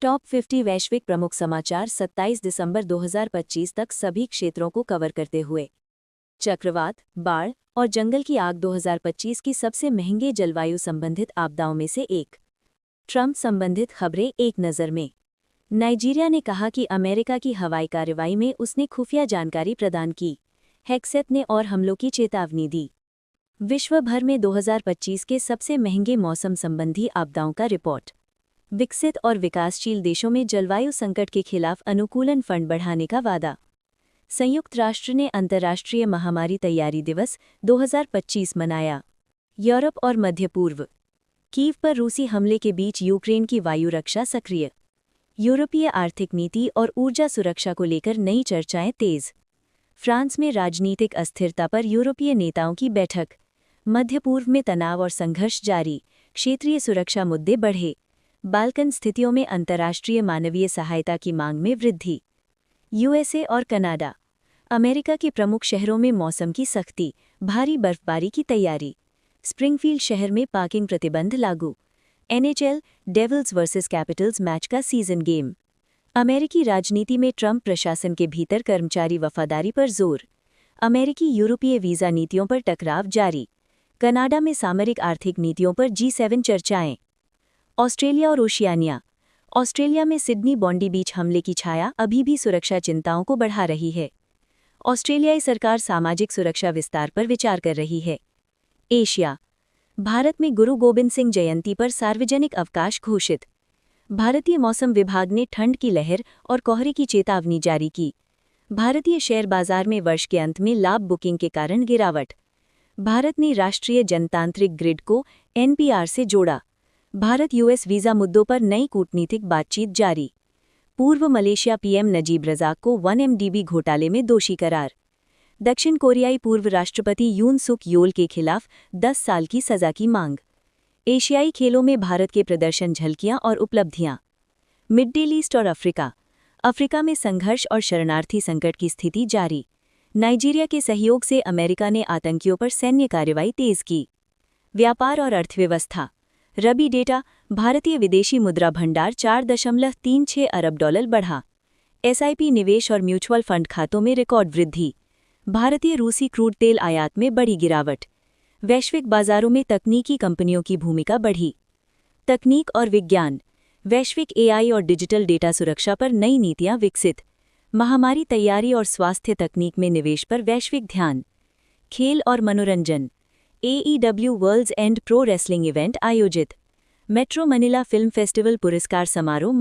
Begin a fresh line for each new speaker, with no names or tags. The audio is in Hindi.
टॉप 50 वैश्विक प्रमुख समाचार 27 दिसंबर 2025 तक सभी क्षेत्रों को कवर करते हुए। चक्रवात, बाढ़ और जंगल की आग 2025 की सबसे महंगे जलवायु संबंधित आपदाओं में से एक। ट्रंप संबंधित खबरें एक नज़र में। नाइजीरिया ने कहा कि अमेरिका की हवाई कार्रवाई में उसने खुफिया जानकारी प्रदान की। हेक्सेट ने और हमलों की चेतावनी दी। विश्व भर में 2025 के सबसे महंगे मौसम संबंधी आपदाओं का रिपोर्ट। विकसित और विकासशील देशों में जलवायु संकट के खिलाफ अनुकूलन फंड बढ़ाने का वादा। संयुक्त राष्ट्र ने अंतर्राष्ट्रीय महामारी तैयारी दिवस 2025 मनाया। यूरोप और मध्य पूर्व। कीव पर रूसी हमले के बीच यूक्रेन की वायु रक्षा सक्रिय। यूरोपीय आर्थिक नीति और ऊर्जा सुरक्षा को लेकर नई चर्चाएं तेज। फ्रांस में राजनीतिक अस्थिरता पर यूरोपीय नेताओं की बैठक। मध्य पूर्व में तनाव और संघर्ष जारी, क्षेत्रीय सुरक्षा मुद्दे बढ़े। बाल्कन स्थितियों में अंतर्राष्ट्रीय मानवीय सहायता की मांग में वृद्धि। यूएसए और कनाडा। अमेरिका के प्रमुख शहरों में मौसम की सख्ती, भारी बर्फबारी की तैयारी। स्प्रिंगफील्ड शहर में पार्किंग प्रतिबंध लागू। NHL Devils versus Capitals match का सीजन गेम। अमेरिकी राजनीति में ट्रंप प्रशासन के भीतर कर्मचारी वफादारी पर जोर। अमेरिकी यूरोपीय वीज़ा नीतियों पर टकराव जारी। कनाडा में सामरिक आर्थिक नीतियों पर G7 चर्चाएं। ऑस्ट्रेलिया और ओशियानिया। ऑस्ट्रेलिया में सिडनी बॉन्डी बीच हमले की छाया अभी भी सुरक्षा चिंताओं को बढ़ा रही है। ऑस्ट्रेलियाई सरकार सामाजिक सुरक्षा विस्तार पर विचार कर रही है। एशिया। भारत में गुरु गोबिंद सिंह जयंती पर सार्वजनिक अवकाश घोषित। भारतीय मौसम विभाग ने ठंड की लहर और कोहरे की चेतावनी जारी की। भारतीय शेयर बाजार में वर्ष के अंत में लाभ बुकिंग के कारण गिरावट। भारत ने राष्ट्रीय जनतांत्रिक ग्रिड को NPR से जोड़ा। भारत यूएस वीज़ा मुद्दों पर नई कूटनीतिक बातचीत जारी। पूर्व मलेशिया पीएम नजीब रज़ाक को 1MDB घोटाले में दोषी करार। दक्षिण कोरियाई पूर्व राष्ट्रपति यून सुक योल के खिलाफ 10 साल की सज़ा की मांग। एशियाई खेलों में भारत के प्रदर्शन झलकियां और उपलब्धियां। मिडल ईस्ट और अफ्रीका। अफ्रीका में संघर्ष और शरणार्थी संकट की स्थिति जारी। नाइजीरिया के सहयोग से अमेरिका ने आतंकियों पर सैन्य कार्रवाई तेज की। व्यापार और अर्थव्यवस्था। रबी डेटा। भारतीय विदेशी मुद्रा भंडार 4.36 अरब डॉलर बढ़ा। SIP निवेश और म्यूचुअल फंड खातों में रिकॉर्ड वृद्धि। भारतीय रूसी क्रूड तेल आयात में बड़ी गिरावट। वैश्विक बाजारों में तकनीकी कंपनियों की भूमिका बढ़ी। तकनीक और विज्ञान। वैश्विक AI और डिजिटल डेटा सुरक्षा पर नई नीतियां विकसित। महामारी तैयारी और स्वास्थ्य तकनीक में निवेश पर वैश्विक ध्यान। खेल और मनोरंजन। AEW Worlds End pro wrestling event आयोजित। मेट्रो मनीला फिल्म फेस्टिवल पुरस्कार समारोह।